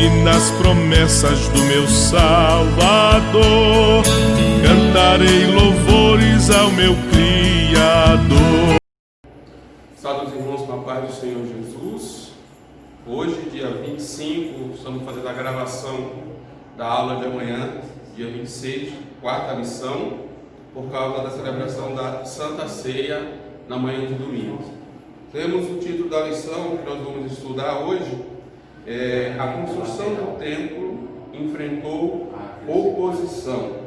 firme nas promessas do meu Salvador. Cantarei louvores ao meu Criador. Salve os irmãos com a paz do Senhor Jesus. Hoje, dia 25, estamos fazendo a gravação da aula de amanhã, dia 26, quarta lição, por causa da celebração da Santa Ceia na manhã de domingo. Temos o título da lição que nós vamos estudar hoje, a construção do templo enfrentou oposição.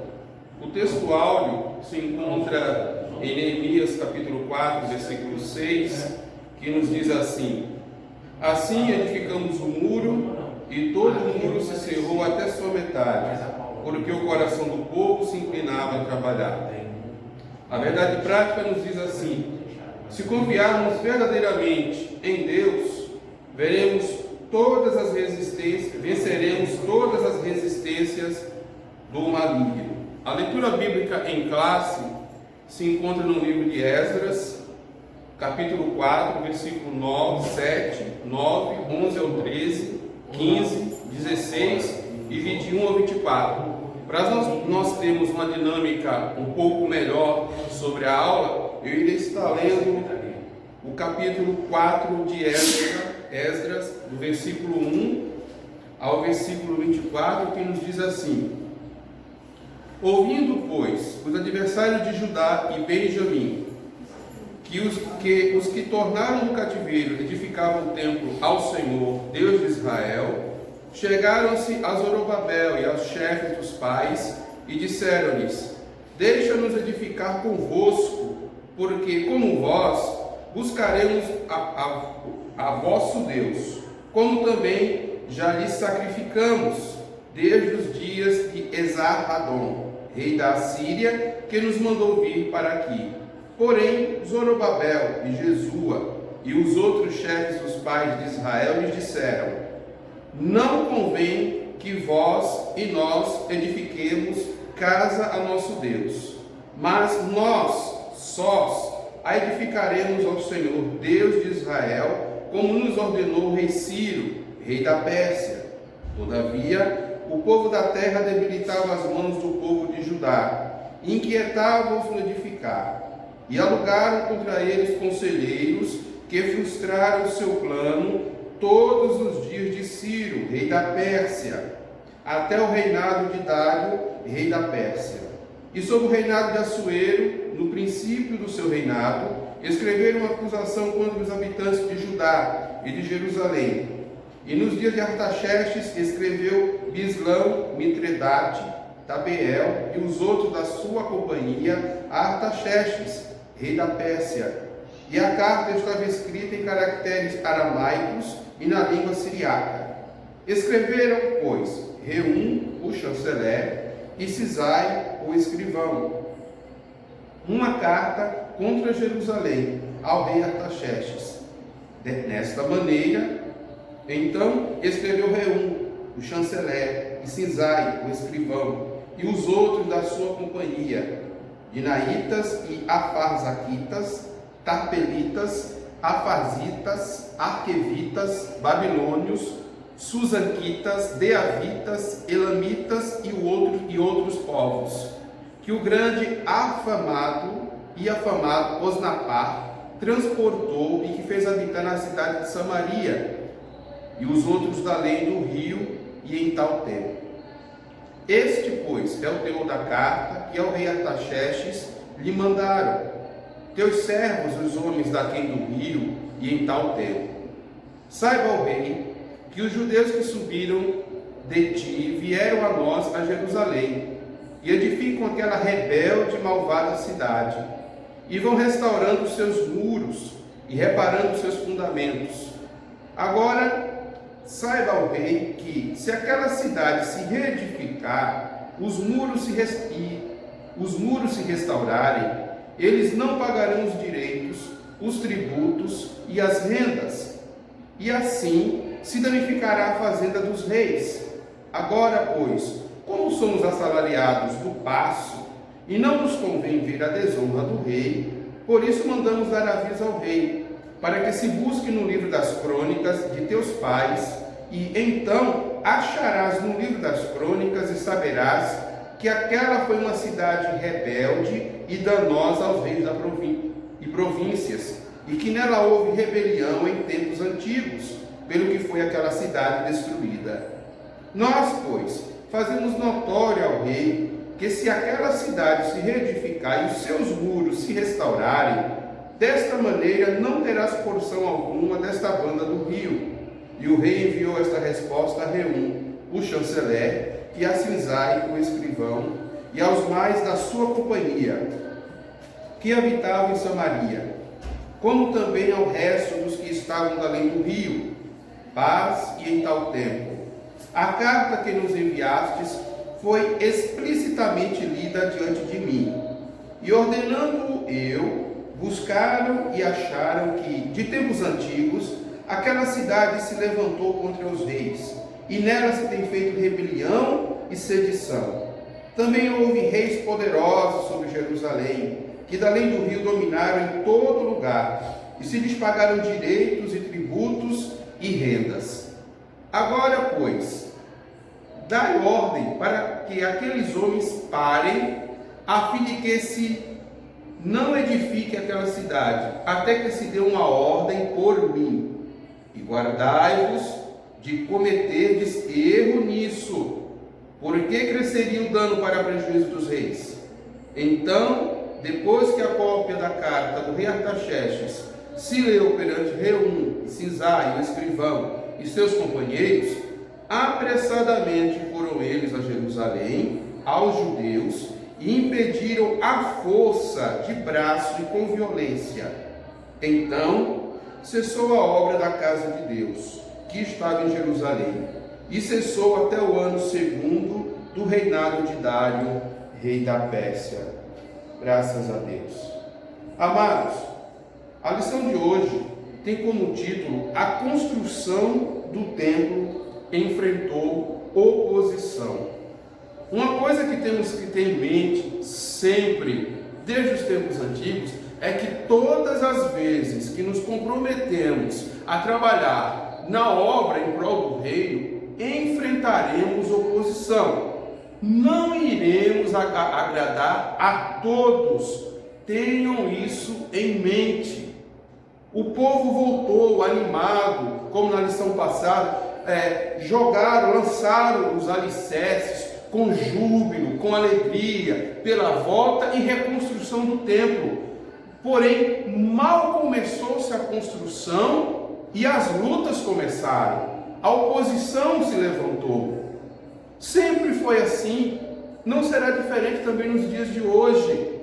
O texto áureo se encontra em Neemias capítulo 4, versículo 6, que nos diz assim: assim edificamos o muro, e todo o muro se cerrou até sua metade, porque o coração do povo se inclinava a trabalhar. A verdade prática nos diz assim: se confiarmos verdadeiramente em Deus, venceremos todas as resistências do maligno. A leitura bíblica em classe se encontra no livro de Esdras, capítulo 4, versículo 9, 7, 9, 11 ao 13, 15, 16 e 21 ao 24. Para nós termos uma dinâmica um pouco melhor sobre a aula, eu irei estar lendo o capítulo 4 de Esdras, do versículo 1 ao versículo 24, que nos diz assim: ouvindo, pois, os adversários de Judá e Benjamim, que os que tornaram do cativeiro edificavam o templo ao Senhor, Deus de Israel, chegaram-se a Zorobabel e aos chefes dos pais e disseram-lhes: deixa-nos edificar convosco, porque como vós buscaremos a vosso Deus, como também já lhes sacrificamos desde os dias de Esar-Hadon, rei da Assíria, que nos mandou vir para aqui. Porém, Zorobabel e Jesua e os outros chefes dos pais de Israel lhes disseram: não convém que vós e nós edifiquemos casa a nosso Deus, mas nós sós a edificaremos ao Senhor, Deus de Israel, como nos ordenou o rei Ciro, rei da Pérsia. Todavia, o povo da terra debilitava as mãos do povo de Judá, inquietava-os no edificar, e alugaram contra eles conselheiros que frustraram o seu plano todos os dias de Ciro, rei da Pérsia, até o reinado de Dário, rei da Pérsia. E sob o reinado de Assuero, no princípio do seu reinado, escreveram uma acusação contra os habitantes de Judá e de Jerusalém. E nos dias de Artaxerxes escreveu Bislão, Mitredate, Tabeel e os outros da sua companhia a Artaxerxes, rei da Pérsia. E a carta estava escrita em caracteres aramaicos e na língua siriaca. Escreveram, pois, Reum, o chanceler, e Cisai, o escrivão, uma carta contra Jerusalém ao rei Artaxerxes. Desta maneira, então, escreveu Reum, o chanceler, e Cisai, o escrivão, e os outros da sua companhia, dinaitas e afarzaquitas, tarpelitas, afarzitas, arquevitas, babilônios, susanquitas, deavitas, elamitas e outros povos, que o grande afamado Osnapar transportou e que fez habitar na cidade de Samaria, e os outros da além do rio e em tal tempo. Este, pois, é o teor da carta que ao rei Artaxerxes lhe mandaram: teus servos, os homens daquém do rio e em tal tempo. Saiba o rei que os judeus que subiram de ti vieram a nós a Jerusalém e edificam aquela rebelde e malvada cidade, e vão restaurando os seus muros e reparando os seus fundamentos. Agora, saiba o rei que, se aquela cidade se reedificar, os muros se restaurarem, eles não pagarão os direitos, os tributos e as rendas, e assim se danificará a fazenda dos reis. Agora, pois, como somos assalariados do paço, e não nos convém ver a desonra do rei, por isso mandamos dar aviso ao rei, para que se busque no livro das crônicas de teus pais, e então acharás no livro das crônicas e saberás que aquela foi uma cidade rebelde e danosa aos reis e províncias, e que nela houve rebelião em tempos antigos, pelo que foi aquela cidade destruída. Nós, pois, fazemos notório ao rei que se aquela cidade se reedificar e os seus muros se restaurarem, desta maneira não terás porção alguma desta banda do rio. E o rei enviou esta resposta a Reum, o chanceler, e a Sinzai, o escrivão, e aos mais da sua companhia, que habitavam em Samaria, como também ao resto dos que estavam além do rio. Paz e em tal tempo. A carta que nos enviastes foi explicitamente lida diante de mim, e ordenando eu, buscaram e acharam que, de tempos antigos, aquela cidade se levantou contra os reis, e nela se tem feito rebelião e sedição. Também houve reis poderosos sobre Jerusalém, que da além do rio dominaram em todo lugar, e se lhes pagaram direitos e tributos e rendas. Agora, pois, dai ordem para que aqueles homens parem, a fim de que se não edifique aquela cidade, até que se dê uma ordem por mim. E guardai-vos de cometerdes erro nisso, porque cresceria o dano para prejuízo dos reis. Então, depois que a cópia da carta do rei Artaxerxes se leu perante Reum, Sinzai, o escrivão, e seus companheiros, apressadamente foram eles a Jerusalém, aos judeus, e impediram a força de braço e com violência. Então cessou a obra da casa de Deus, que estava em Jerusalém, e cessou até o ano segundo do reinado de Dário, rei da Pérsia. Graças a Deus. Amados, a lição de hoje tem como título: a construção do templo enfrentou oposição. Uma coisa que temos que ter em mente sempre, desde os tempos antigos, é que todas as vezes que nos comprometemos a trabalhar na obra em prol do reino, enfrentaremos oposição. Não iremos agradar a todos. Tenham isso em mente. O povo voltou animado, como na lição passada, lançaram os alicerces com júbilo, com alegria, pela volta e reconstrução do templo. Porém, mal começou-se a construção e as lutas começaram. A oposição se levantou. Sempre foi assim, não será diferente também nos dias de hoje.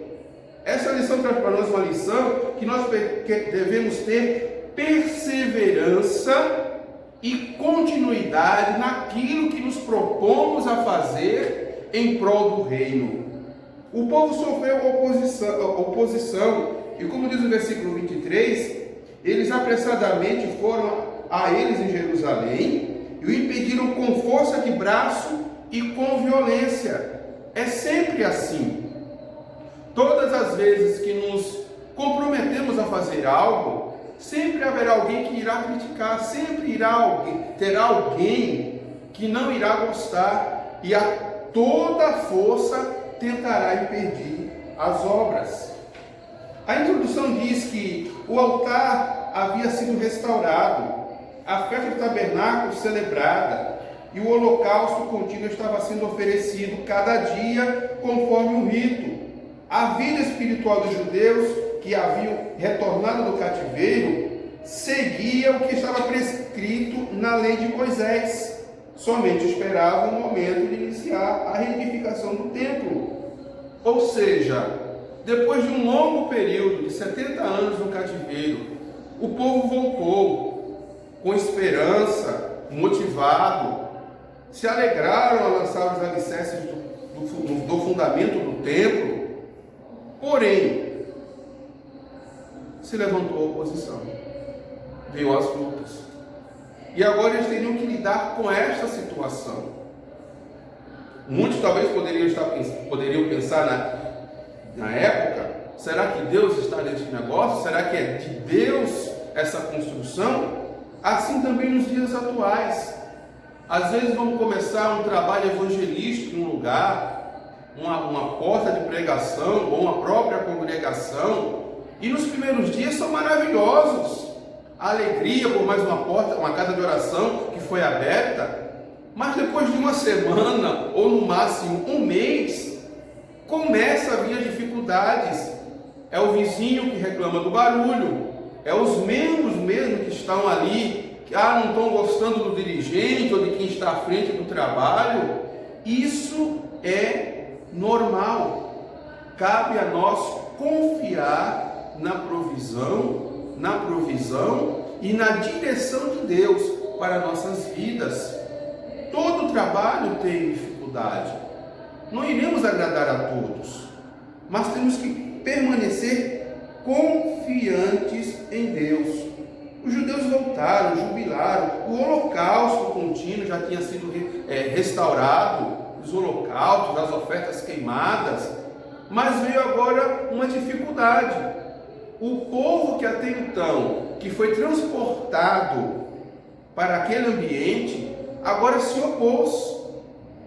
Essa lição traz para nós uma lição que nós devemos ter perseverança e continuidade naquilo que nos propomos a fazer em prol do reino. O povo sofreu oposição, e como diz o versículo 23, eles apressadamente foram a eles em Jerusalém e o impediram com força de braço e com violência. É sempre assim. Todas as vezes que nos comprometemos a fazer algo, sempre haverá alguém que irá criticar, sempre terá alguém que não irá gostar e a toda força tentará impedir as obras. A introdução diz que o altar havia sido restaurado, a festa do tabernáculo celebrada e o holocausto contínuo estava sendo oferecido cada dia conforme o rito. A vida espiritual dos judeus que haviam retornado do cativeiro seguia o que estava prescrito na lei de Moisés. Somente esperava o momento de iniciar a reedificação do templo. Ou seja, depois de um longo período de 70 anos no cativeiro, o povo voltou com esperança, motivado, se alegraram a lançar os alicerces do fundamento do templo. Porém, se levantou a oposição, veio as lutas, e agora eles teriam que lidar com esta situação. Muitos talvez poderiam pensar na época: será que Deus está nesse negócio? Será que é de Deus essa construção? Assim também nos dias atuais. Às vezes vamos começar um trabalho evangelístico em um lugar, uma porta de pregação ou uma própria congregação, e nos primeiros dias são maravilhosos. A alegria por mais uma porta, uma casa de oração que foi aberta, mas depois de uma semana ou no máximo um mês, começa a vir as dificuldades. É o vizinho que reclama do barulho, é os membros mesmo que estão ali, que não estão gostando do dirigente ou de quem está à frente do trabalho. Isso é normal. Cabe a nós confiar na provisão e na direção de Deus para nossas vidas. Todo trabalho tem dificuldade. Não iremos agradar a todos, mas temos que permanecer confiantes em Deus. Os judeus voltaram, jubilaram, o holocausto contínuo já tinha sido restaurado, os holocaustos, as ofertas queimadas, mas veio agora uma dificuldade. O povo que até então, que foi transportado para aquele ambiente, agora se opôs.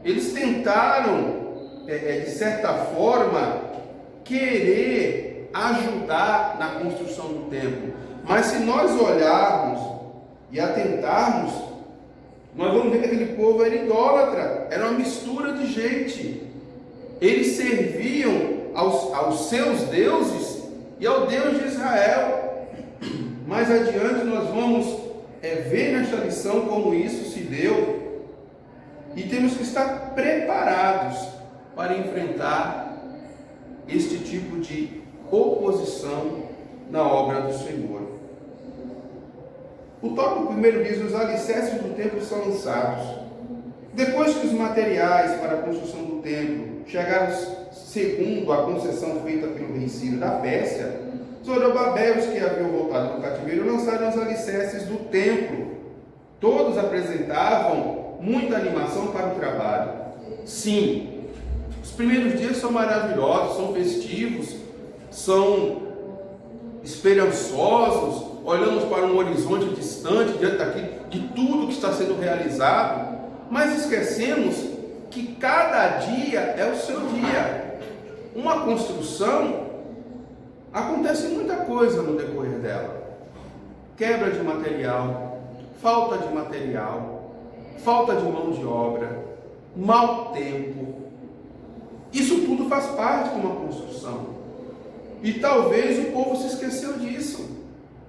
Eles tentaram, de certa forma, querer ajudar na construção do templo. Mas se nós olharmos e atentarmos, nós vamos ver que aquele povo era idólatra, era uma mistura de gente. Eles serviam aos seus deuses e ao Deus de Israel. Mais adiante nós vamos ver nesta lição como isso se deu, e temos que estar preparados para enfrentar este tipo de oposição na obra do Senhor. O tópico primeiro diz: os alicerces do templo são lançados. Depois que os materiais para a construção do templo chegaram segundo a concessão feita pelo rei Ciro da Pérsia, Zorobabel, os que haviam voltado do cativeiro, lançaram os alicerces do templo. Todos apresentavam muita animação para o trabalho. Sim, os primeiros dias são maravilhosos, são festivos, são esperançosos. Olhamos para um horizonte distante, diante daqui, de tudo que está sendo realizado, mas esquecemos que cada dia é o seu dia. Uma construção, acontece muita coisa no decorrer dela. Quebra de material, falta de material, falta de mão de obra, mau tempo. Isso tudo faz parte de uma construção. E talvez o povo se esqueceu disso.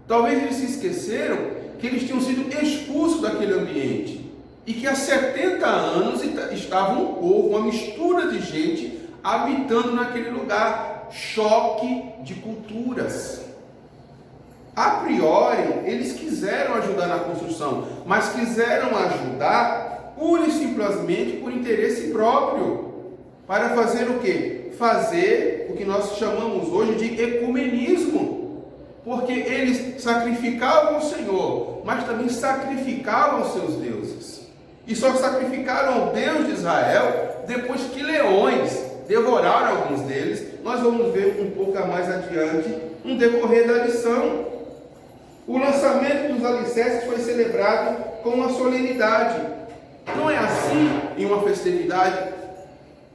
Talvez eles se esqueceram que eles tinham sido expulsos daquele ambiente e que há 70 anos estava um povo, uma mistura de gente habitando naquele lugar. Choque de culturas. A priori, eles quiseram ajudar na construção, mas quiseram ajudar pura e simplesmente por interesse próprio. Para fazer o quê? Fazer o que nós chamamos hoje de ecumenismo. Porque eles sacrificavam o Senhor, mas também sacrificavam os seus deuses. E só sacrificaram ao Deus de Israel depois que leões devoraram alguns deles. Nós vamos ver um pouco mais adiante, no decorrer da lição. O lançamento dos alicerces foi celebrado com uma solenidade. Não é assim em uma festividade,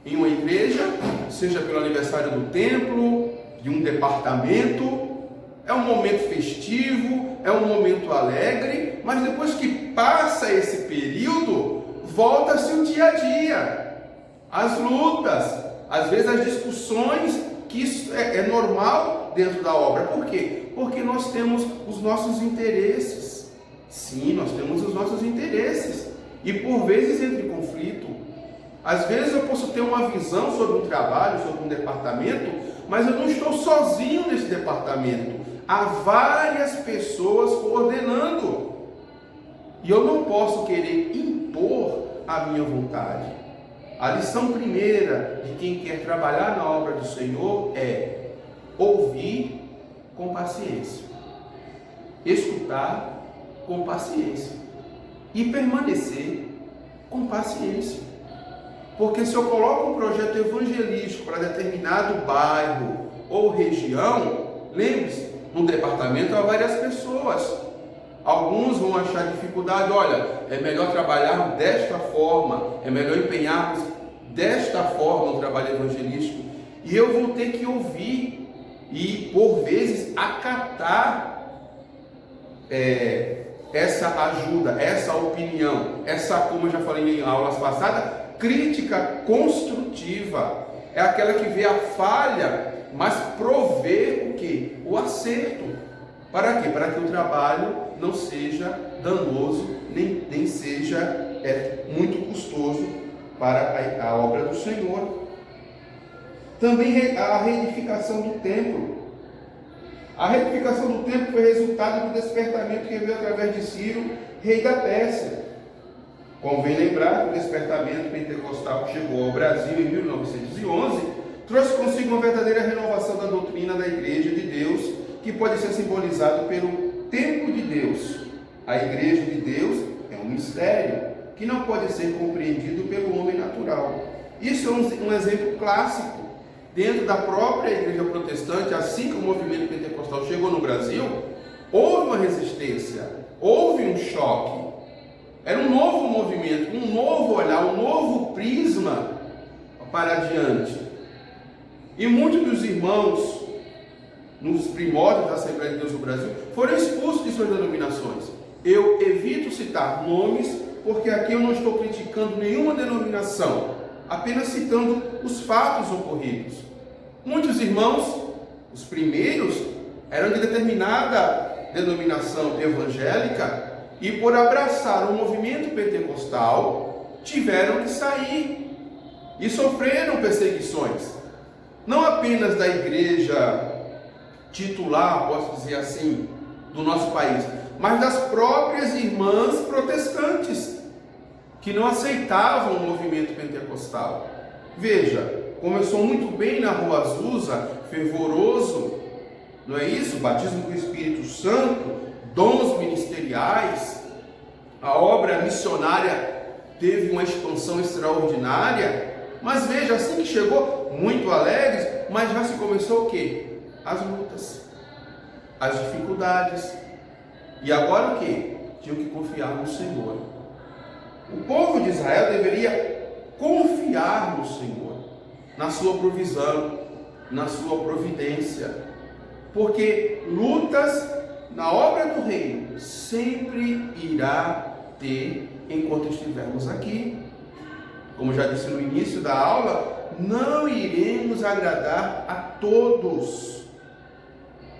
em uma igreja, seja pelo aniversário do templo, de um departamento. É um momento festivo, é um momento alegre, mas depois que passa esse período, volta-se o dia a dia, as lutas, às vezes as discussões, que isso é normal dentro da obra. Por quê? Porque nós temos os nossos interesses. Sim, nós temos os nossos interesses, e por vezes entra em conflito. Às vezes eu posso ter uma visão sobre um trabalho, sobre um departamento, mas eu não estou sozinho nesse departamento. Há várias pessoas coordenando, e eu não posso querer impor a minha vontade. A lição primeira de quem quer trabalhar na obra do Senhor é ouvir com paciência, escutar com paciência e permanecer com paciência. Porque se eu coloco um projeto evangelístico para determinado bairro ou região, lembre-se, no departamento há várias pessoas. Alguns vão achar dificuldade, olha, é melhor trabalhar desta forma, é melhor empenharmos desta forma o trabalho evangelístico. E eu vou ter que ouvir e, por vezes, acatar essa ajuda, essa opinião, essa, como eu já falei em aulas passadas, crítica construtiva. É aquela que vê a falha, mas provê o quê? O acerto. Para quê? Para que o trabalho não seja danoso, nem seja muito custoso para a obra do Senhor. Também a reedificação do templo. A reedificação do templo foi resultado do despertamento que veio através de Ciro, rei da Pérsia. Convém lembrar que o despertamento pentecostal que chegou ao Brasil em 1911 trouxe consigo uma verdadeira renovação da doutrina da Igreja de Deus, que pode ser simbolizado pelo templo de Deus. A Igreja de Deus é um mistério que não pode ser compreendido pelo homem natural. Isso é um exemplo clássico. Dentro da própria Igreja protestante, assim que o movimento pentecostal chegou no Brasil, houve uma resistência, houve um choque. Era um novo movimento, um novo olhar, um novo prisma para adiante. E muitos dos irmãos, nos primórdios da Assembleia de Deus do Brasil, foram expulsos de suas denominações. Eu evito citar nomes, porque aqui eu não estou criticando nenhuma denominação, apenas citando os fatos ocorridos. Muitos irmãos, os primeiros, eram de determinada denominação evangélica e, por abraçar o movimento pentecostal, tiveram que sair e sofreram perseguições. Não apenas da igreja titular, posso dizer assim, do nosso país, mas das próprias irmãs protestantes, que não aceitavam o movimento pentecostal. Veja, começou muito bem na Rua Azusa, fervoroso, não é isso? Batismo com o Espírito Santo, dons ministeriais, a obra missionária teve uma expansão extraordinária, mas veja, assim que chegou, muito alegres, mas já se começou o quê? As lutas, as dificuldades, e agora o quê? Tinham que confiar no Senhor. O povo de Israel deveria confiar no Senhor, na sua provisão, na sua providência, porque lutas na obra do reino sempre irá ter enquanto estivermos aqui. Como já disse no início da aula, não iremos agradar a todos.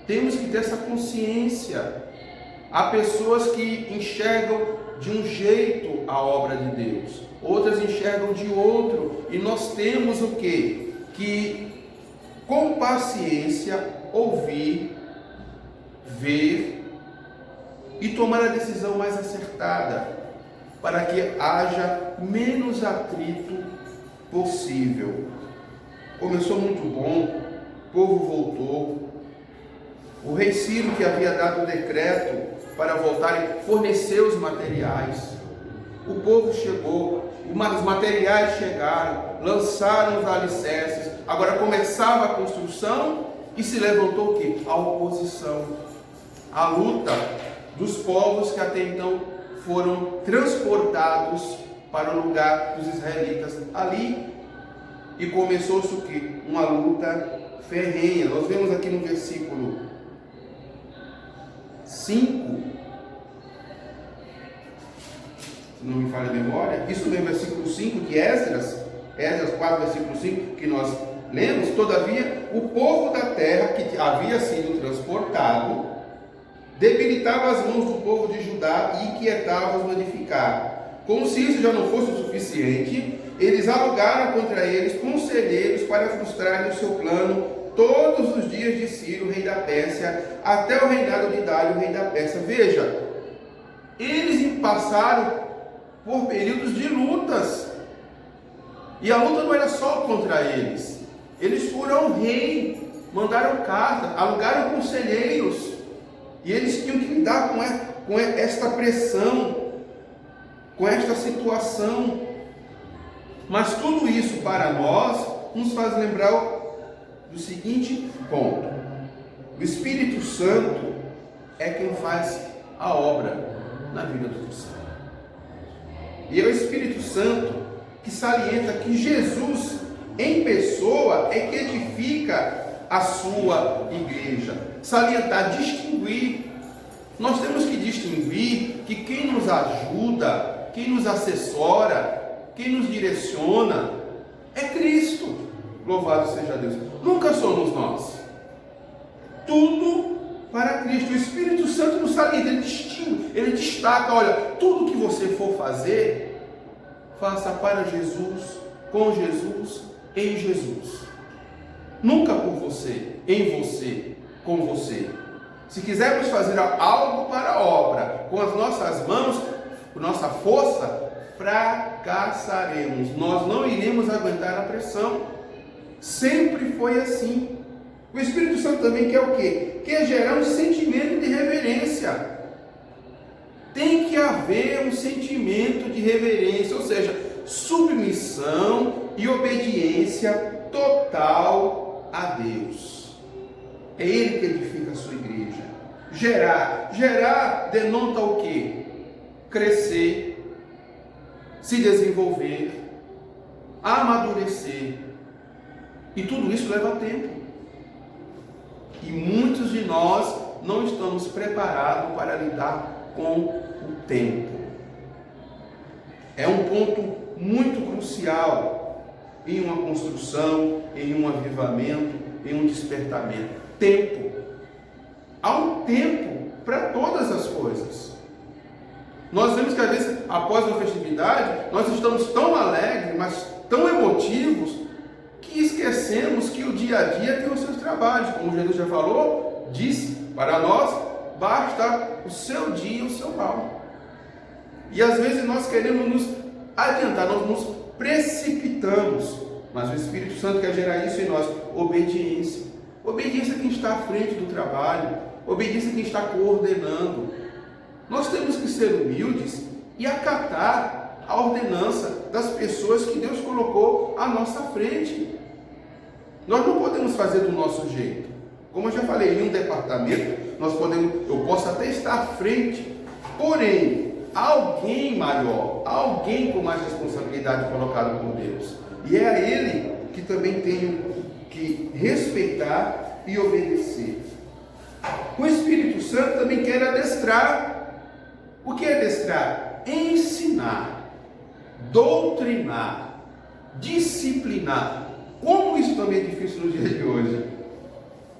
Temos que ter essa consciência. Há pessoas que enxergam de um jeito a obra de Deus, outras enxergam de outro, e nós temos o quê? Que com paciência ouvir, ver e tomar a decisão mais acertada, para que haja menos atrito possível. Começou muito bom, o povo voltou. O rei Ciro, que havia dado o decreto para voltarem, forneceu os materiais. O povo chegou, os materiais chegaram, lançaram os alicerces. Agora começava a construção e se levantou o quê? A oposição, a luta dos povos que até então foram transportados para o lugar dos israelitas ali. E começou-se o quê? Uma luta ferrenha. Nós vemos aqui no versículo 5, se não me falha a memória, isso vem no versículo 5 de Esdras 4, versículo 5, que nós lemos. Todavia, o povo da terra que havia sido transportado debilitava as mãos do povo de Judá e inquietava-os no edificar. Como se isso já não fosse o suficiente, eles alugaram contra eles conselheiros para frustrarem o seu plano todos os dias de Ciro, rei da Pérsia, até o reinado de Dário, rei da Pérsia. Veja, eles passaram por períodos de lutas, e a luta não era só contra eles. Eles foram ao rei, mandaram carta, alugaram conselheiros, e eles tinham que lidar com esta pressão, com esta situação. Mas tudo isso para nós nos faz lembrar do seguinte ponto: o Espírito Santo é quem faz a obra na vida do cristão. E é o Espírito Santo que salienta que Jesus, em pessoa, é que edifica a sua igreja. Salientar, distinguir. Nós temos que distinguir que quem nos ajuda, quem nos assessora, quem nos direciona é Cristo. Louvado seja Deus. Nunca somos nós. Tudo para Cristo. O Espírito Santo nos salienta, ele distingue, ele destaca, olha, tudo que você for fazer, faça para Jesus, com Jesus, em Jesus. Nunca por você, em você, com você. Se quisermos fazer algo para a obra, com as nossas mãos, com nossa força, fracassaremos. Nós não iremos aguentar a pressão. Sempre foi assim. O Espírito Santo também quer o quê? Quer gerar um sentimento de reverência. Tem que haver um sentimento de reverência, ou seja, submissão e obediência total a Deus. É Ele que edifica a sua igreja. Gerar denota o quê? Crescer, se desenvolver, amadurecer. E tudo isso leva tempo. E muitos de nós não estamos preparados para lidar com o tempo. É um ponto muito crucial em uma construção, em um avivamento, em um despertamento. Tempo. Há um tempo para todas as coisas. Nós vemos que às vezes, após uma festividade, nós estamos tão alegres, mas tão emotivos, que esquecemos que o dia a dia tem os seus trabalhos. Como Jesus já falou, disse para nós, basta o seu dia e o seu mal. E às vezes nós queremos nos adiantar, nós nos precipitamos, mas o Espírito Santo quer gerar isso em nós, obediência. Obediência a quem está à frente do trabalho, obediência a quem está coordenando. Nós temos que ser humildes e acatar a ordenança das pessoas que Deus colocou à nossa frente. Nós não podemos fazer do nosso jeito. Como eu já falei, em um departamento, eu posso até estar à frente, porém, alguém maior, alguém com mais responsabilidade colocado por Deus. E é a Ele que também tenho que respeitar e obedecer. O Espírito Santo também quer adestrar. O que é adestrar? Ensinar, doutrinar, disciplinar. Como isso também é difícil no dia de hoje?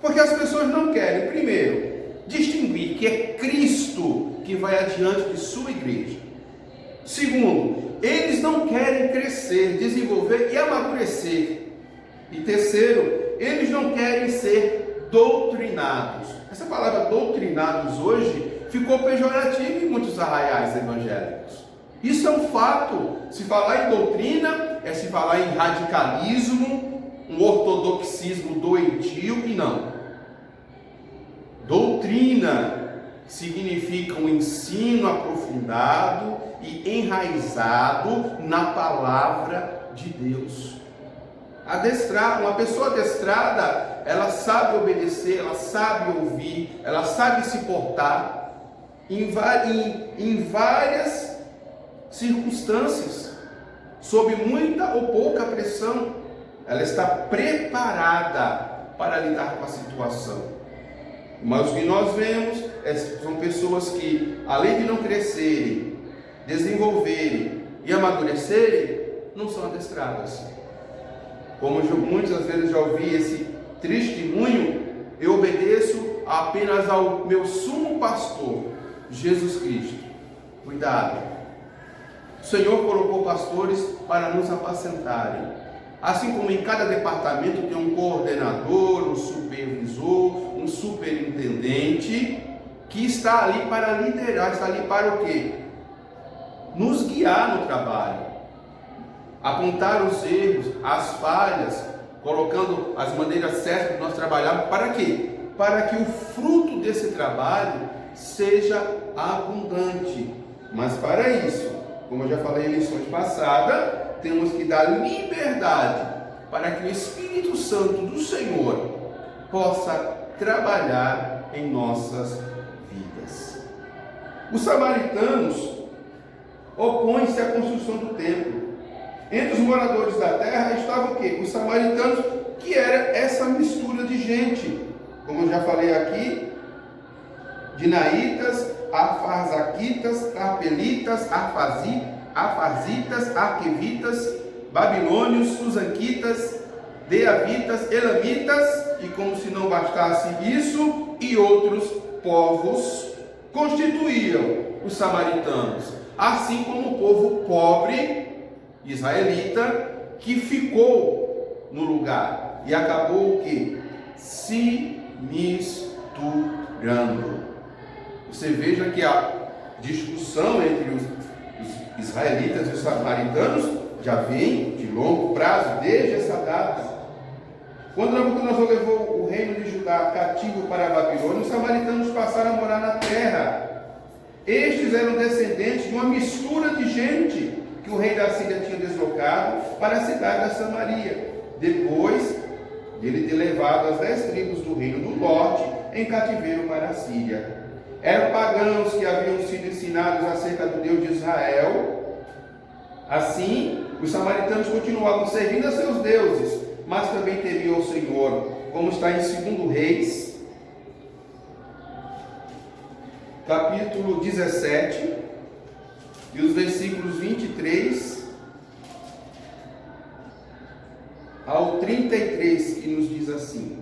Porque as pessoas não querem, primeiro, distinguir que é Cristo que vai adiante de sua igreja. Segundo, eles não querem crescer, desenvolver e amadurecer. E terceiro, eles não querem ser doutrinados. Essa palavra doutrinados hoje ficou pejorativa em muitos arraiais evangélicos. Isso é um fato. Se falar em doutrina, é se falar em radicalismo, um ortodoxismo doentio, e não. Doutrina significa um ensino aprofundado e enraizado na palavra de Deus. Adestrar, uma pessoa adestrada, ela sabe obedecer, ela sabe ouvir, ela sabe se portar em várias circunstâncias, sob muita ou pouca pressão. Ela está preparada para lidar com a situação. Mas o que nós vemos são pessoas que, além de não crescerem, desenvolverem e amadurecerem, não são adestradas. Como muitas vezes já ouvi esse testemunho, eu obedeço apenas ao meu sumo pastor, Jesus Cristo. Cuidado. O Senhor colocou pastores para nos apacentarem. Assim como em cada departamento tem um coordenador, um supervisor, um superintendente, que está ali para liderar, está ali para o quê? Nos guiar no trabalho, apontar os erros, as falhas, colocando as maneiras certas de nós trabalharmos, para quê? Para que o fruto desse trabalho seja abundante. Mas para isso, como eu já falei em lições passadas, temos que dar liberdade para que o Espírito Santo do Senhor possa trabalhar em nossas vidas. Os samaritanos opõem-se à construção do templo. Entre os moradores da terra estavam o quê? Os samaritanos, que era essa mistura de gente, como eu já falei aqui, dinaitas, afarzaquitas, carpelitas, afarzitas, arquevitas, babilônios, susanquitas, deavitas, elamitas, e como se não bastasse isso, e outros povos constituíam os samaritanos, assim como o povo pobre israelita que ficou no lugar e acabou o que? Se misturando. Você veja que a discussão entre os israelitas e os samaritanos já vem de longo prazo, desde essa data. Quando Nabucodonosor levou o reino de Judá cativo para a Babilônia, os samaritanos passaram a morar na terra. Estes eram descendentes de uma mistura de gente que o rei da Síria tinha deslocado para a cidade da Samaria, depois de ele ter levado as 10 tribos do reino do norte em cativeiro para a Síria. Eram pagãos que haviam sido ensinados acerca do Deus de Israel. Assim, os samaritanos continuavam servindo a seus deuses, mas também temiam o Senhor, como está em 2 Reis, capítulo 17, e os versículos 23 ao 33, que nos diz assim: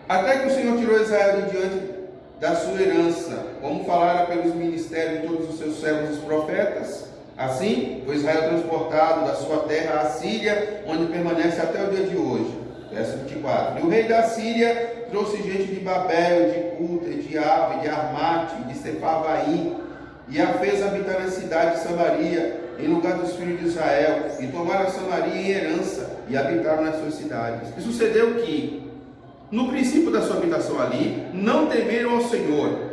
até que o Senhor tirou Israel de diante da sua herança, como falara pelos ministérios de todos os seus servos e profetas. Assim, foi Israel transportado da sua terra à Síria, onde permanece até o dia de hoje. Verso 24. E o rei da Síria trouxe gente de Babel, de Cuta, de Ava, de Armate, de Sefarvaim, e a fez habitar na cidade de Samaria, em lugar dos filhos de Israel, e tomaram Samaria em herança, e habitaram nas suas cidades. E sucedeu que, no princípio da sua habitação ali, não temeram ao Senhor,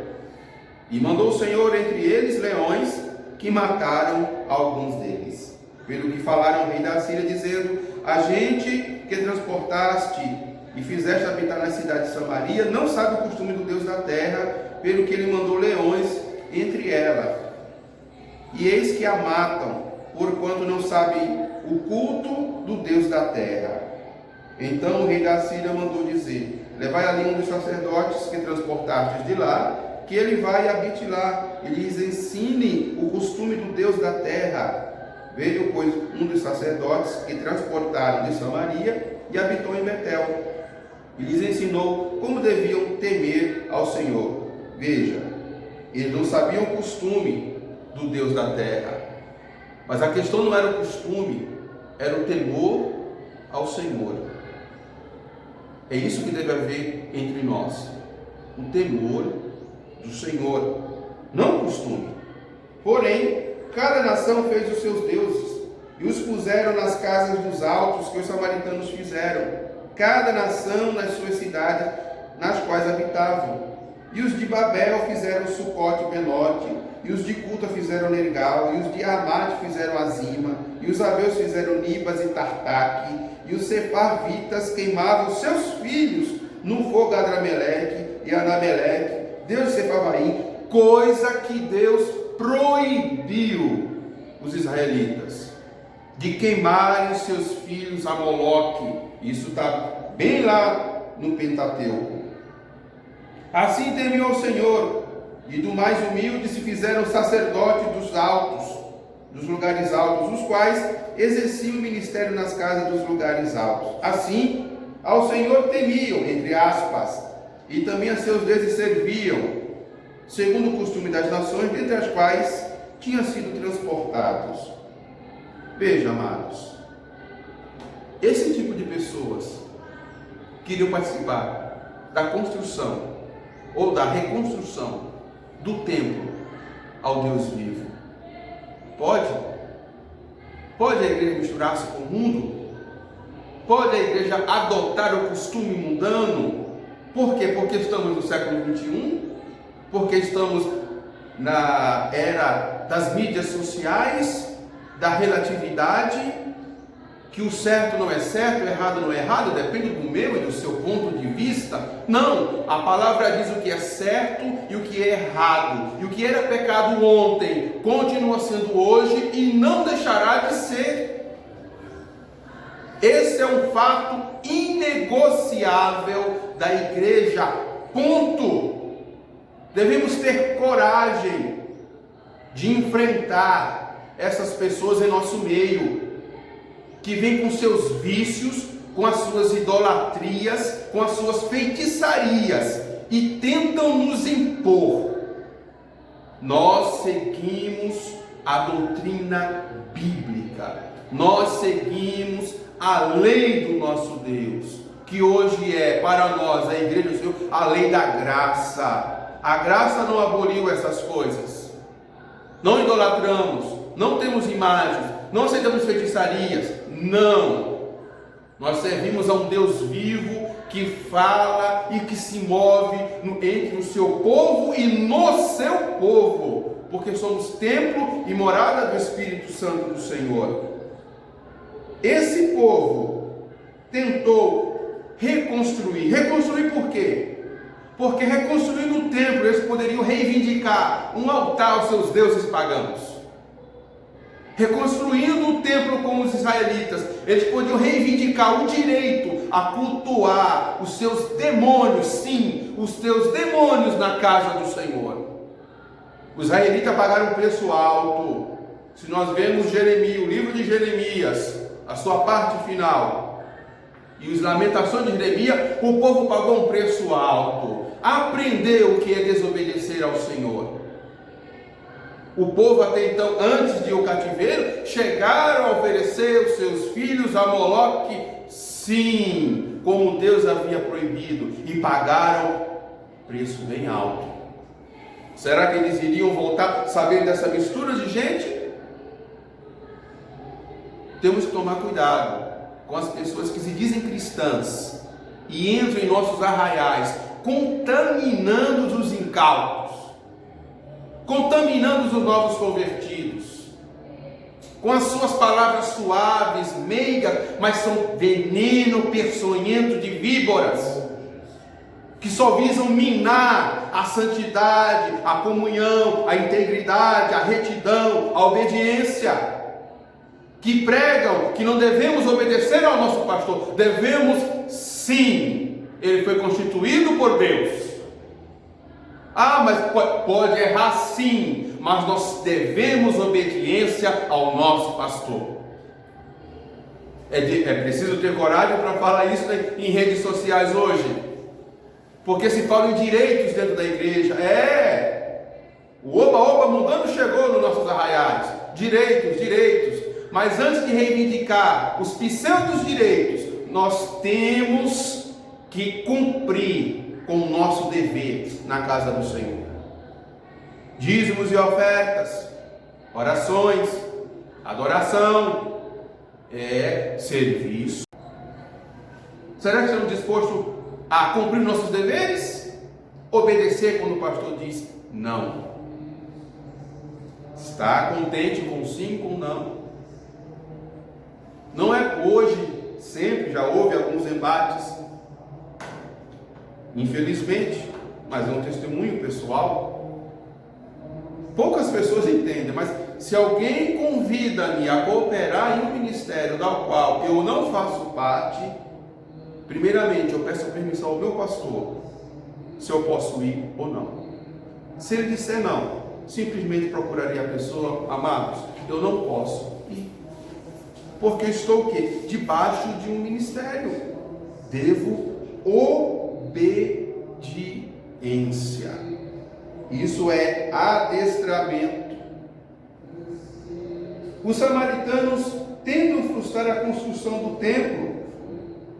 e mandou o Senhor entre eles leões, que mataram alguns deles. Pelo que falaram ao rei da Síria, dizendo: a gente que transportaste e fizeste habitar na cidade de Samaria, não sabe o costume do Deus da terra, pelo que ele mandou leões entre ela. E eis que a matam, porquanto não sabem o culto do Deus da terra. Então o rei da Síria mandou dizer: levai ali um dos sacerdotes que transportastes de lá, que ele vai e habite lá, e lhes ensine o costume do Deus da terra. Veio, pois, um dos sacerdotes que transportaram de Samaria e habitou em Betel, e lhes ensinou como deviam temer ao Senhor. Veja, eles não sabiam o costume do Deus da terra, mas a questão não era o costume, era o temor ao Senhor. É isso que deve haver entre nós, o temor do Senhor, não o costume. Porém, cada nação fez os seus deuses e os puseram nas casas dos altos que os samaritanos fizeram, cada nação nas suas cidades nas quais habitavam. E os de Babel fizeram Sucote e Benote, e os de Cuta fizeram Nergal, e os de Amate fizeram Azima, e os aveus fizeram Nibas e Tartaque, e os sefarvitas queimavam seus filhos no fogo Adrameleque e Anameleque, Deus de Sefarvaim, coisa que Deus proibiu os israelitas, de queimarem seus filhos a Moloque. Isso está bem lá no Pentateuco. Assim temiam ao Senhor, e do mais humilde se fizeram sacerdotes dos altos, dos lugares altos, os quais exerciam o ministério nas casas dos lugares altos. Assim, ao Senhor temiam, entre aspas, e também a seus deuses serviam, segundo o costume das nações, dentre as quais tinham sido transportados. Veja, amados, esse tipo de pessoas queriam participar da construção ou da reconstrução do templo ao Deus vivo. Pode? Pode a igreja misturar-se com o mundo? Pode a igreja adotar o costume mundano? Por quê? Porque estamos no século 21? Porque estamos na era das mídias sociais, da relatividade, que o certo não é certo, o errado não é errado, depende do meu e do seu ponto de vista. Não, a palavra diz o que é certo e o que é errado. E o que era pecado ontem, continua sendo hoje e não deixará de ser. Esse é um fato inegociável da igreja, ponto. Devemos ter coragem de enfrentar essas pessoas em nosso meio, que vêm com seus vícios, com as suas idolatrias, com as suas feitiçarias e tentam nos impor. Nós seguimos a doutrina bíblica, nós seguimos a lei do nosso Deus, que hoje é para nós, a igreja do Senhor, a lei da graça. A graça não aboliu essas coisas. Não idolatramos, não temos imagens, não aceitamos feitiçarias. Não. Nós servimos a um Deus vivo que fala e que se move entre o seu povo e no seu povo, porque somos templo e morada do Espírito Santo do Senhor. Esse povo tentou reconstruir. Reconstruir por quê? Porque reconstruindo o templo, eles poderiam reivindicar um altar aos seus deuses pagãos. Reconstruindo o templo com os israelitas, eles podiam reivindicar o direito a cultuar os seus demônios, sim, os teus demônios na casa do Senhor. Os israelitas pagaram um preço alto. Se nós vemos Jeremias, o livro de Jeremias, a sua parte final, e as lamentações de Jeremias, o povo pagou um preço alto, aprendeu o que é desobedecer ao Senhor. O povo até então, antes de o cativeiro, chegaram a oferecer os seus filhos a Moloque, sim, como Deus havia proibido, e pagaram preço bem alto. Será que eles iriam voltar sabendo dessa mistura de gente? Temos que tomar cuidado com as pessoas que se dizem cristãs e entram em nossos arraiais, contaminando os incautos, contaminando os novos convertidos, com as suas palavras suaves, meigas, mas são veneno peçonhento de víboras, que só visam minar a santidade, a comunhão, a integridade, a retidão, a obediência, que pregam que não devemos obedecer ao nosso pastor, devemos sim, ele foi constituído por Deus. Ah, mas pode errar sim, mas nós devemos obediência ao nosso pastor. É preciso ter coragem para falar isso em redes sociais hoje, porque se fala em direitos dentro da igreja. O oba-oba mundano chegou nos nossos arraiais, direitos, mas antes de reivindicar os pseudos direitos, nós temos que cumprir com o nosso dever na casa do Senhor. Dízimos e ofertas, orações, adoração, serviço. Será que estamos dispostos a cumprir nossos deveres? Obedecer quando o pastor diz não? Está contente com sim, com não? Não é hoje, sempre já houve alguns embates, infelizmente, mas é um testemunho pessoal. Poucas pessoas entendem, mas se alguém convida-me a cooperar em um ministério do qual eu não faço parte, primeiramente eu peço permissão ao meu pastor, se eu posso ir ou não. Se ele disser não, simplesmente procuraria a pessoa: amados, eu não posso ir, porque estou o quê? Debaixo de um ministério. Devo obediência. Isso é adestramento. Os samaritanos tentam frustrar a construção do templo,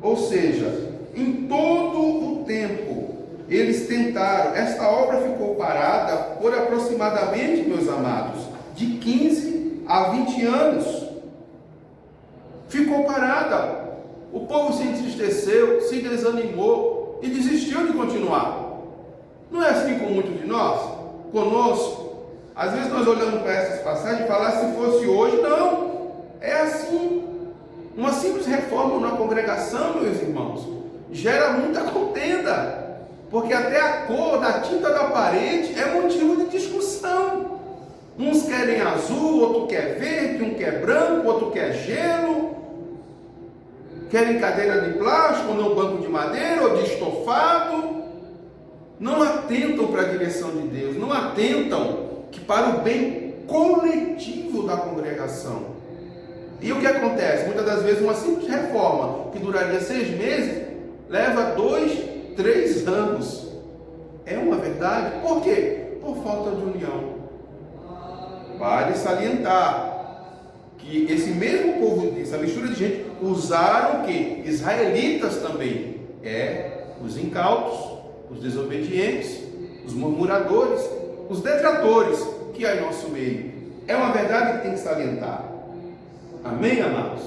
ou seja, em todo o tempo eles tentaram. Esta obra ficou parada por aproximadamente, meus amados, de 15 a 20 anos. Ficou parada. O povo se entristeceu, se desanimou e desistiu de continuar. Não é assim com muitos de nós? Conosco? Às vezes nós olhamos para essas passagens e falamos: se fosse hoje, não. É assim. Uma simples reforma na congregação, meus irmãos, gera muita contenda, porque até a cor da tinta da parede é motivo de discussão. Uns querem azul, outro quer verde, um quer branco, outro quer gelo, querem cadeira de plástico, ou não banco de madeira, ou de estofado. Não atentam para a direção de Deus, não atentam que para o bem coletivo da congregação. E o que acontece? Muitas das vezes uma simples reforma que duraria 6 meses leva 2, 3 anos. É uma verdade? Por quê? Por falta de união. Vale salientar que esse mesmo povo, essa mistura de gente, usaram o quê? Israelitas também. Os incautos, os desobedientes, os murmuradores, os detratores que há em nosso meio. É uma verdade que tem que salientar. Amém, amados?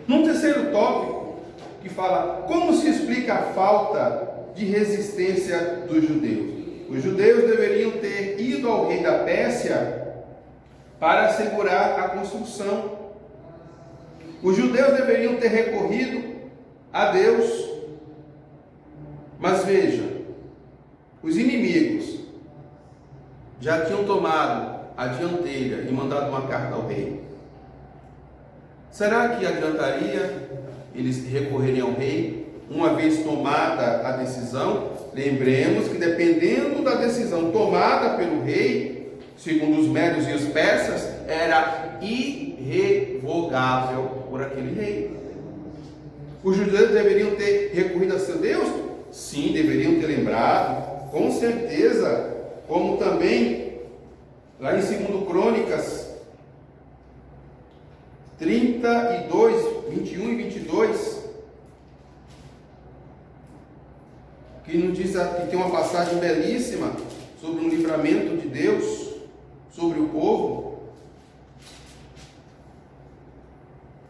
Num terceiro tópico, que fala como se explica a falta de resistência dos judeus. Os judeus deveriam ter ido ao rei da Pérsia para assegurar a construção. Os judeus deveriam ter recorrido a Deus. Mas veja, os inimigos já tinham tomado a dianteira e mandado uma carta ao rei. Será que adiantaria eles recorrerem ao rei, uma vez tomada a decisão? Lembremos que dependendo da decisão tomada pelo rei, segundo os médios e os persas, era irrevogável por aquele rei. Os judeus deveriam ter recorrido a seu Deus? Sim, deveriam ter lembrado, com certeza, como também lá em 2 Crônicas 32, 21 e 22, que nos diz que tem uma passagem belíssima sobre um livramento de Deus sobre o povo.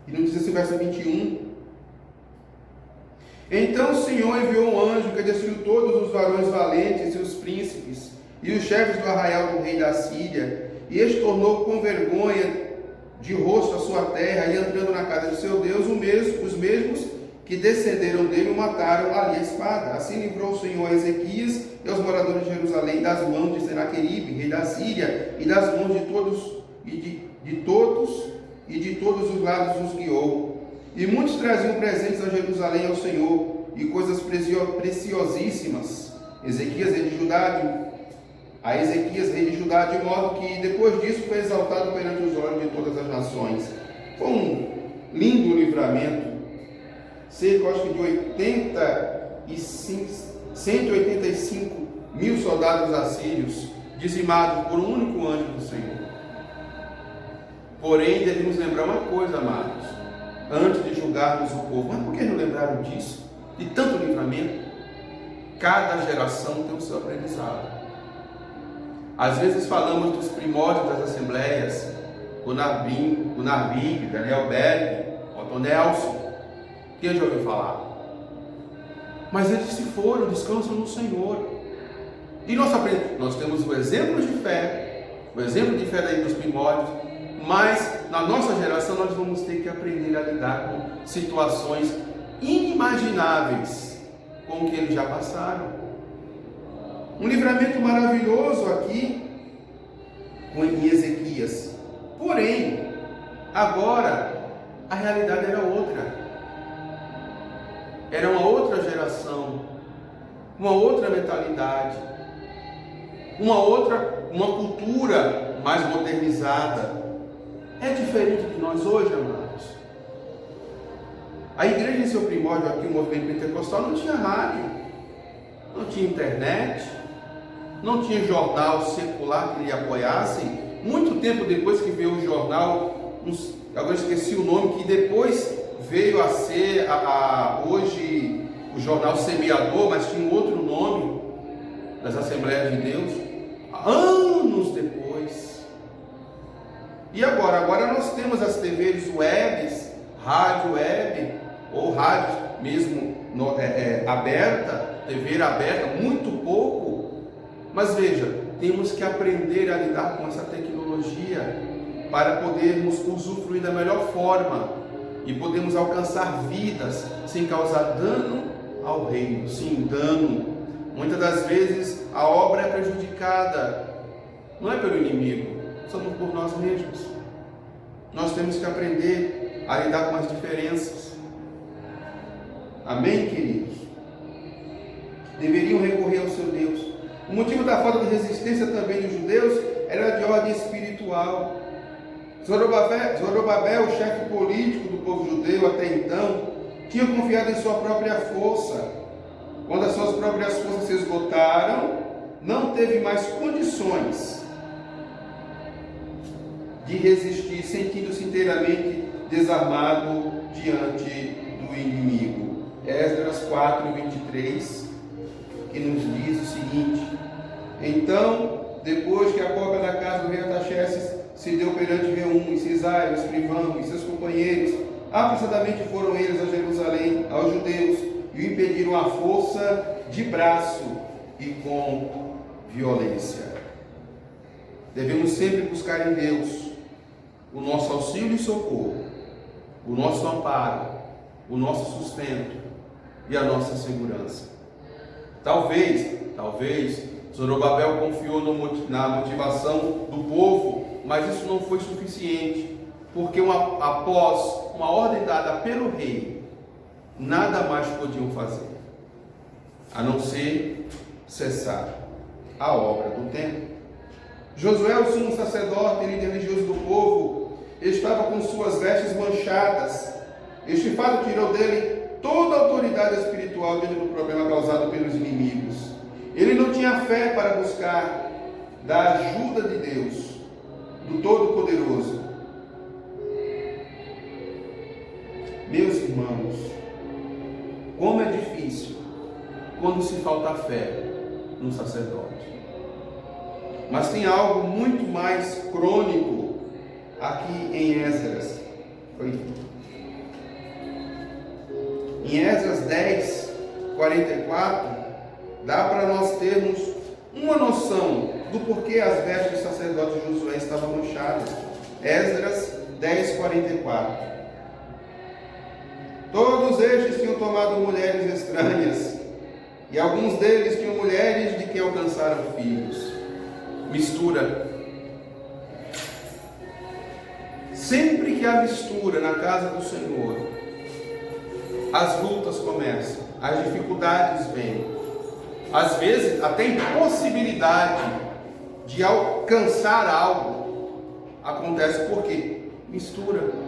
E nos diz assim, verso 21: Então o Senhor enviou um anjo que destruiu todos os varões valentes e os príncipes e os chefes do arraial do rei da Síria, e este tornou com vergonha de rosto a sua terra, e entrando na casa de seu Deus, os mesmos que descenderam dele o mataram ali a espada. Assim livrou o Senhor a Ezequias e aos moradores de Jerusalém das mãos de Senaqueribe, rei da Síria, e das mãos de todos de todos os lados os guiou. E muitos traziam presentes a Jerusalém ao Senhor, e coisas preciosíssimas. Ezequias, rei de Judá, de modo que depois disso foi exaltado perante os olhos de todas as nações. Foi um lindo livramento. Cerca, acho que de 185 mil soldados assírios dizimados por um único anjo do Senhor. Porém, devemos lembrar uma coisa, amados, antes de julgarmos o povo. Mas por que não lembraram disso? De tanto livramento? Cada geração tem o seu aprendizado. Às vezes falamos dos primórdios das assembleias, Gunnar Daniel Berg, Otto Nelson. Quem já ouviu falar? Mas eles se foram, descansam no Senhor. E nós temos o exemplo de fé daí dos primórdios, mas na nossa geração nós vamos ter que aprender a lidar com situações inimagináveis com o que eles já passaram. Um livramento maravilhoso aqui em Ezequias. Porém, agora a realidade era outra. Era uma outra geração, uma outra mentalidade, uma cultura mais modernizada. É diferente de nós hoje, amados. A igreja em seu primórdio aqui, o movimento pentecostal, não tinha rádio, não tinha internet, não tinha jornal secular que lhe apoiasse. Muito tempo depois que veio o jornal, agora esqueci o nome, que depois veio a ser hoje o jornal Semeador, mas tinha outro nome, das Assembleias de Deus, anos depois. E agora nós temos as TVs webs, rádio web, ou rádio mesmo aberta, TV aberta, muito pouco. Mas veja, temos que aprender a lidar com essa tecnologia. para podermos usufruir da melhor forma e podermos alcançar vidas sem causar dano ao reino. Sim, dano. Muitas das vezes a obra é prejudicada, não é pelo inimigo, somos por nós mesmos. Nós temos que aprender a lidar com as diferenças. Amém, queridos? Deveriam recorrer ao seu Deus. O motivo da falta de resistência também dos judeus era de ordem espiritual. Zorobabel, o chefe político do povo judeu até então, tinha confiado em sua própria força. Quando as suas próprias forças se esgotaram, não teve mais condições de resistir, sentindo-se inteiramente desarmado diante do inimigo. Esdras 4:23, que nos diz o seguinte: então, depois que a cópia da casa do rei Artaxerxes se deu perante Reum, e Cisai, o escrivão, e seus companheiros, apressadamente foram eles a Jerusalém, aos judeus, e o impediram à força de braço e com violência. Devemos sempre buscar em Deus o nosso auxílio e socorro, o nosso amparo, o nosso sustento e a nossa segurança. Talvez Zorobabel confiou na motivação do povo, mas isso não foi suficiente, porque após uma ordem dada pelo rei, nada mais podiam fazer, a não ser cessar a obra do templo. Josué, o sumo sacerdote e líder religioso do povo, estava com suas vestes manchadas. Este fato tirou dele toda a autoridade espiritual diante do problema causado pelos inimigos. Ele não tinha fé para buscar da ajuda de Deus, do Todo-Poderoso. Meus irmãos, como é difícil quando se falta fé no sacerdote. Mas tem algo muito mais crônico aqui em Esdras. Em Esdras 10:44, dá para nós termos uma noção do porquê as vestes do sacerdote Josué estavam manchadas. Esdras 10:44. Todos estes tinham tomado mulheres estranhas, e alguns deles tinham mulheres de quem alcançaram filhos. Mistura. Sempre que há mistura na casa do Senhor, as lutas começam, as dificuldades vêm. Às vezes, até impossibilidade de alcançar algo acontece porque mistura.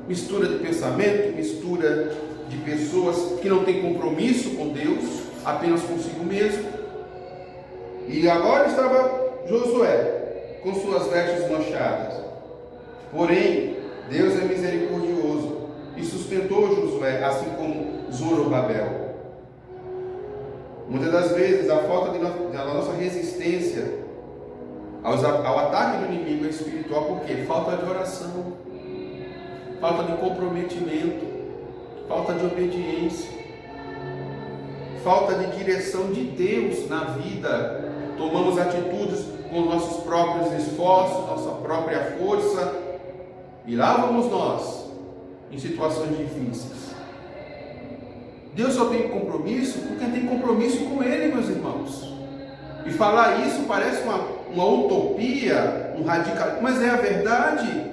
Mistura de pensamento, mistura de pessoas que não têm compromisso com Deus, apenas consigo mesmo. E agora estava Josué com suas vestes manchadas. Porém, Deus é misericordioso e sustentou Josué, assim como Zorobabel. Muitas das vezes a falta da nossa resistência ao ataque do inimigo é espiritual, porque falta de oração, falta de comprometimento, falta de obediência, falta de direção de Deus na vida. Tomamos atitudes com nossos próprios esforços, nossa própria força, e lá vamos nós em situações difíceis. Deus só tem compromisso com quem tem compromisso com Ele, meus irmãos. E falar isso parece uma utopia, um radical, mas é a verdade.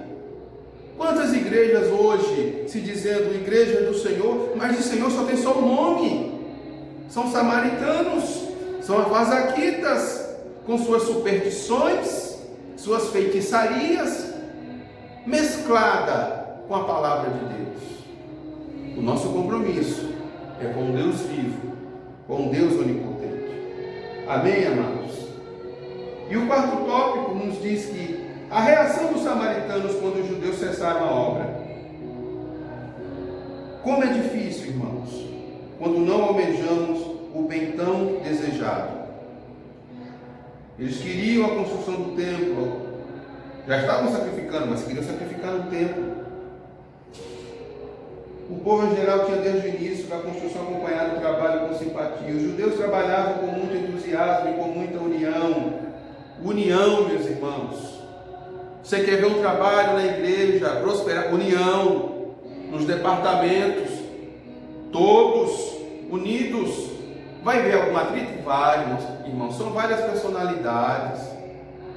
Quantas igrejas hoje se dizendo igreja do Senhor, mas de Senhor só tem só o nome? São samaritanos, são avazaquitas, com suas superstições, suas feitiçarias, mesclada com a palavra de Deus. O nosso compromisso é com Deus vivo, com Deus onipotente. Amém, amados? E o quarto tópico nos diz que a reação dos samaritanos quando os judeus cessaram a obra. Como é difícil, irmãos, quando não almejamos o bem tão desejado. Eles queriam a construção do templo, já estavam sacrificando, mas queriam sacrificar no templo. O povo em geral tinha desde o início da construção acompanhado o trabalho com simpatia. Os judeus trabalhavam com muito entusiasmo e com muita união. União, meus irmãos. Você quer ver um trabalho na igreja prosperar, união nos departamentos, todos unidos. Vai ver algum atrito? Vai, irmãos, são várias personalidades.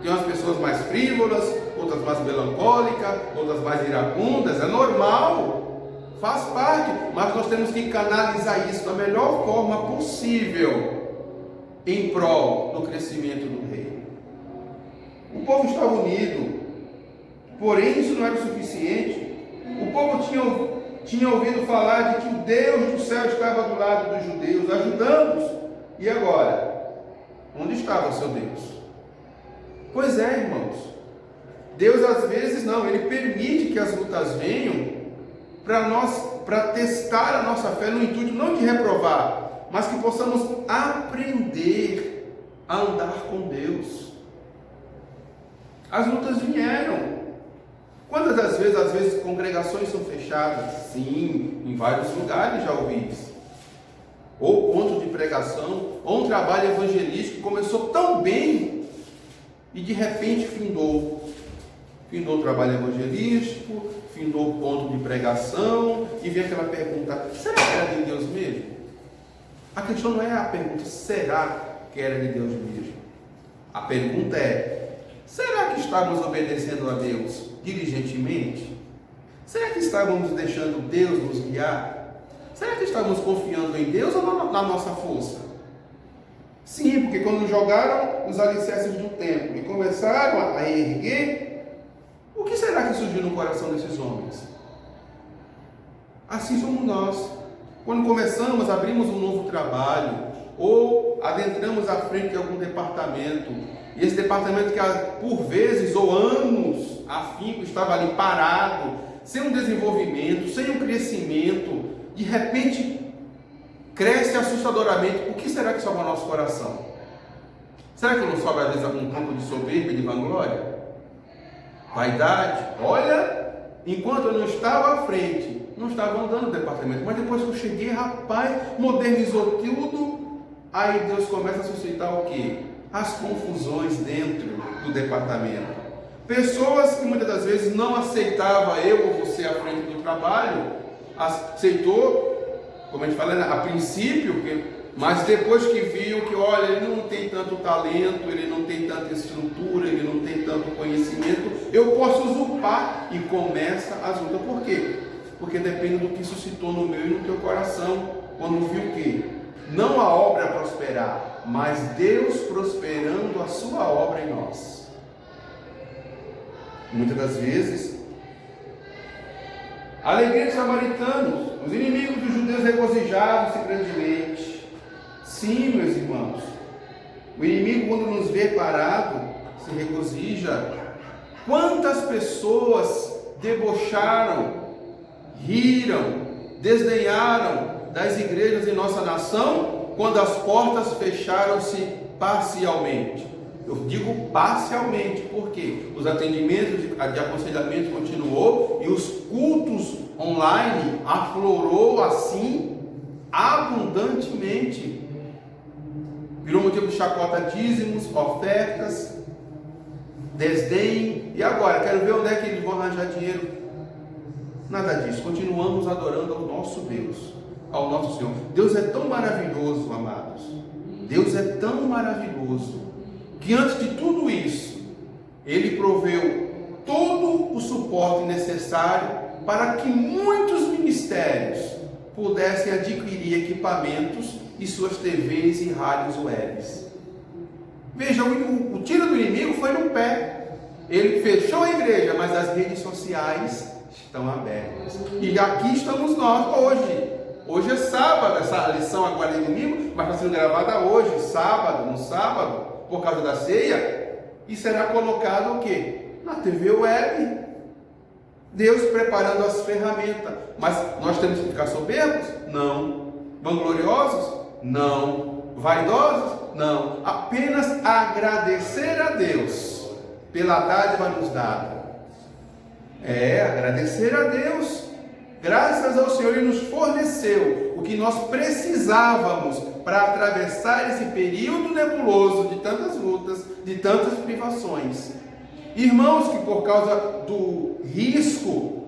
Tem umas pessoas mais frívolas, outras mais melancólicas, outras mais iracundas, é normal, faz parte, mas nós temos que canalizar isso da melhor forma possível em prol do crescimento do reino. O povo estava unido, porém isso não era o suficiente. O povo tinha ouvido falar de que o Deus do céu estava do lado dos judeus, ajudando-os. E agora? Onde estava o seu Deus? Pois é, irmãos, Deus às vezes não, Ele permite que as lutas venham para testar a nossa fé no intuito não de reprovar, mas que possamos aprender a andar com Deus. As lutas vieram. Quantas das vezes, às vezes, congregações são fechadas? Sim, em vários lugares já ouvi isso. Ou ponto de pregação, ou um trabalho evangelístico que começou tão bem e de repente findou. Findou o trabalho evangelístico, findou o ponto de pregação, e vem aquela pergunta: será que era de Deus mesmo? A questão não é a pergunta, será que era de Deus mesmo? A pergunta é: será que estávamos obedecendo a Deus diligentemente? Será que estávamos deixando Deus nos guiar? Será que estávamos confiando em Deus ou na nossa força? Sim, porque quando jogaram os alicerces do templo e começaram a erguer, o que será que surgiu no coração desses homens? Assim somos nós. Quando começamos, abrimos um novo trabalho, ou adentramos à frente de algum departamento, e esse departamento que por vezes ou anos afinco estava ali parado, sem um desenvolvimento, sem um crescimento, de repente cresce assustadoramente. O que será que sobe ao nosso coração? Será que não sobe às vezes algum campo de soberba e de vanglória? Vaidade? Olha, enquanto eu não estava à frente, não estava andando no departamento, mas depois que eu cheguei, rapaz, modernizou tudo. Aí Deus começa a suscitar o quê? As confusões dentro do departamento. Pessoas que muitas das vezes não aceitavam eu ou você à frente do trabalho, aceitou, como a gente fala, a princípio, mas depois que viu que, olha, ele não tem tanto talento, ele não tem tanta estrutura, ele não tem tanto conhecimento, eu posso usurpar, e começa as lutas. Por quê? Porque depende do que suscitou no meu e no teu coração, quando viu o quê? Não a obra prosperar, mas Deus prosperando a sua obra em nós. Muitas das vezes, a alegria dos samaritanos, os inimigos dos judeus regozijavam-se grandemente. Sim, meus irmãos, o inimigo, quando nos vê parado, se regozija. Quantas pessoas debocharam, riram, desdenharam das igrejas em nossa nação, quando as portas fecharam-se parcialmente. Eu digo parcialmente, porque os atendimentos de aconselhamento continuou e os cultos online aflorou assim abundantemente. Virou motivo de chacota, dízimos, ofertas, desdém. E agora, quero ver onde é que eles vão arranjar dinheiro. Nada disso, continuamos adorando ao nosso Deus, ao nosso Senhor. Deus é tão maravilhoso, amados. Deus é tão maravilhoso, que antes de tudo isso, Ele proveu todo o suporte necessário para que muitos ministérios pudessem adquirir equipamentos e suas TVs e rádios webs. Veja, o tiro do inimigo foi no pé. Ele fechou a igreja, mas as redes sociais estão abertas. E aqui estamos nós hoje. Hoje é sábado, essa lição agora é domingo, mas está sendo gravada hoje, sábado, no sábado, por causa da ceia, e será colocado o quê? Na TV web. Deus preparando as ferramentas. Mas nós temos que ficar soberbos? Não. Vangloriosos? Não. Vaidosos? Não. Apenas agradecer a Deus pela dádiva nos dada. Agradecer a Deus. Graças ao Senhor, Ele nos forneceu o que nós precisávamos para atravessar esse período nebuloso de tantas lutas, de tantas privações. Irmãos que por causa do risco,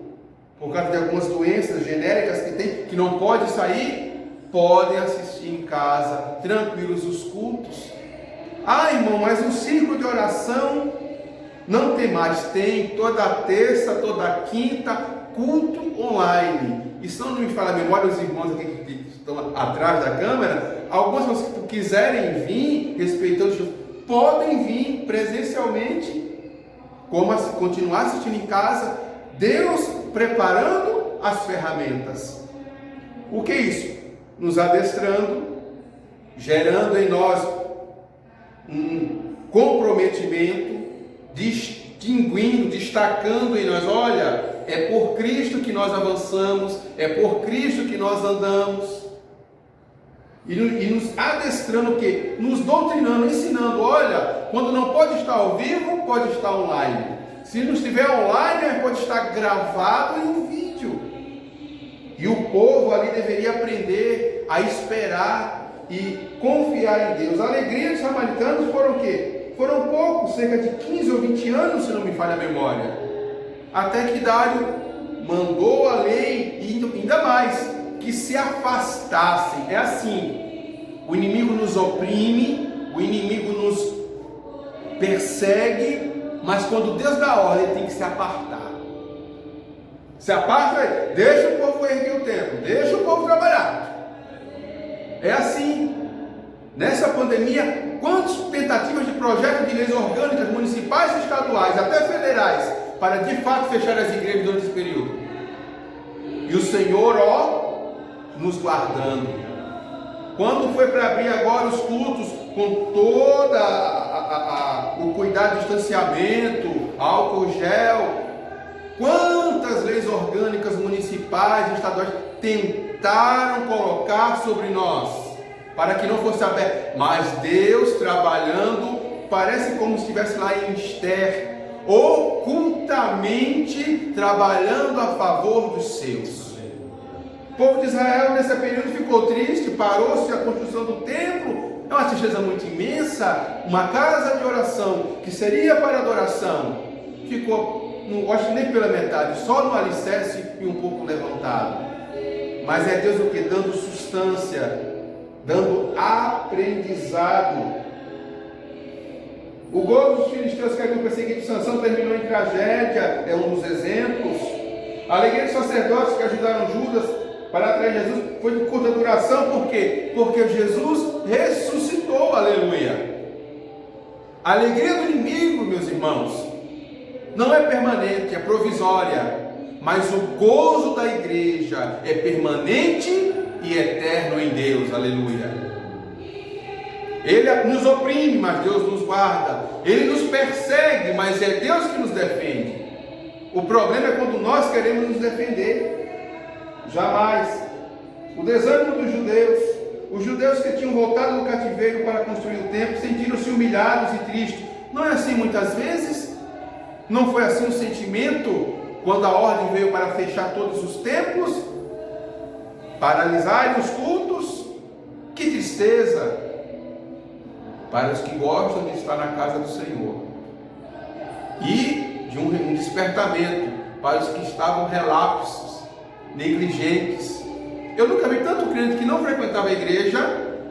por causa de algumas doenças genéricas que tem, que não pode sair, podem assistir em casa, tranquilos, os cultos. Ah, irmão, mas o círculo de oração não tem mais. Tem toda terça, toda quinta, culto online. E se não me falha a memória, os irmãos aqui que estão atrás da câmera, algumas pessoas que quiserem vir, respeitando, podem vir presencialmente, continuar assistindo em casa, Deus preparando as ferramentas. O que é isso? Nos adestrando, gerando em nós um comprometimento, distinguindo, destacando em nós, olha, é por Cristo que nós avançamos, é por Cristo que nós andamos, e nos adestrando o quê? Nos doutrinando, ensinando, olha, quando não pode estar ao vivo, pode estar online, se não estiver online, pode estar gravado em um vídeo, e o povo ali deveria aprender a esperar e confiar em Deus. A alegria dos samaritanos foram o quê? Foram poucos, cerca de 15 ou 20 anos, se não me falha a memória, até que Dário mandou a lei, e ainda mais, que se afastassem. É assim, o inimigo nos oprime, o inimigo nos persegue, mas quando Deus dá ordem, ele tem que se apartar. Se aparta, deixa o povo erguer o templo, deixa o povo trabalhar. É assim. Nessa pandemia, quantas tentativas de projeto de leis orgânicas municipais e estaduais, até federais, para de fato fechar as igrejas durante esse período. E o Senhor, nos guardando. Quando foi para abrir agora os cultos, com toda o cuidado de distanciamento, álcool gel, quantas leis orgânicas municipais e estaduais tentaram colocar sobre nós, para que não fosse aberto, mas Deus trabalhando, parece como se estivesse lá em Esther, ocultamente trabalhando a favor dos seus. O povo de Israel nesse período ficou triste, parou-se a construção do templo, é uma tristeza muito imensa, uma casa de oração, que seria para adoração, ficou, não acho nem pela metade, só no alicerce e um pouco levantado. Mas é Deus o que? Dando substância, dando aprendizado. O gozo dos filisteus que haviam perseguido Sansão terminou em tragédia, é um dos exemplos. A alegria dos sacerdotes que ajudaram Judas para atrair Jesus foi de curta duração, por quê? Porque Jesus ressuscitou, aleluia. A alegria do inimigo, meus irmãos, não é permanente, é provisória, mas o gozo da igreja é permanente e eterno em Deus, aleluia. Ele nos oprime, mas Deus nos guarda. Ele nos persegue, mas é Deus que nos defende. O problema é quando nós queremos nos defender. Jamais. O desânimo dos judeus, os judeus que tinham voltado do cativeiro para construir o templo, sentiram-se humilhados e tristes. Não é assim muitas vezes? Não foi assim o sentimento quando a ordem veio para fechar todos os templos, paralisar os cultos? Que tristeza para os que gostam de estar na casa do Senhor, e de um despertamento para os que estavam relapsos, negligentes. Eu nunca vi tanto crente que não frequentava a igreja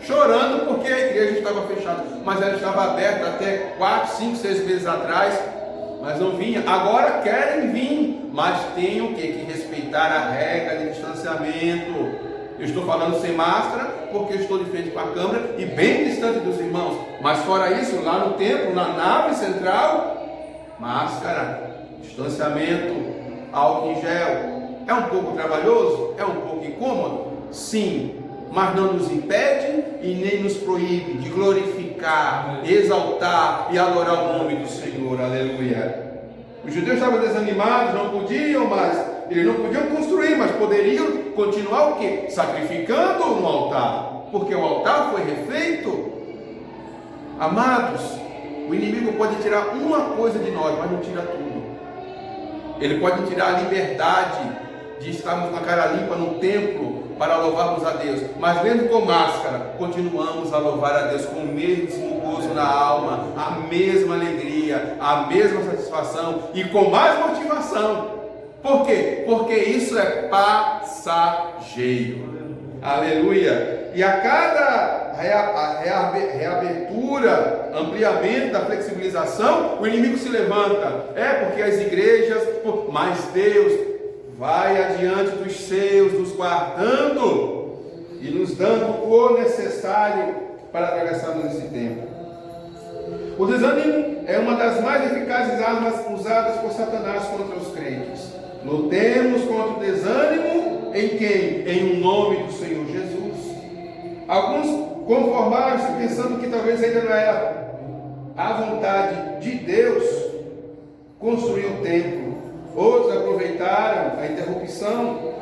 chorando porque a igreja estava fechada, mas ela estava aberta até 4, 5, 6 meses atrás, mas não vinha. Agora querem vir, mas tem o quê? Que respeitar a regra de distanciamento. Eu estou falando sem máscara porque eu estou de frente para a câmera e bem distante dos irmãos, mas fora isso, lá no templo, na nave central, máscara, distanciamento, álcool em gel. É um pouco trabalhoso? É um pouco incômodo? Sim, mas não nos impede e nem nos proíbe de glorificar, exaltar e adorar o nome do Senhor, aleluia. Os judeus estavam desanimados, não podiam mais, eles não podiam construir, mas poderiam continuar o quê? Sacrificando no altar, porque o altar foi refeito. Amados, o inimigo pode tirar uma coisa de nós, mas não tira tudo. Ele pode tirar a liberdade de estarmos com a cara limpa no templo para louvarmos a Deus, mas mesmo com máscara, continuamos a louvar a Deus com o mesmo gozo na alma, a mesma alegria, a mesma satisfação e com mais motivação. Por quê? Porque isso é passageiro. Aleluia! E a cada reabertura, ampliamento da flexibilização, o inimigo se levanta. Porque as igrejas, mas Deus vai adiante dos seus, nos guardando e nos dando o necessário para atravessarmos esse tempo. O desânimo é uma das mais eficazes armas usadas por Satanás contra os crentes. Lutemos contra o desânimo em quem? Em nome do Senhor Jesus. Alguns conformaram-se pensando que talvez ainda não era a vontade de Deus construir o templo. Outros aproveitaram a interrupção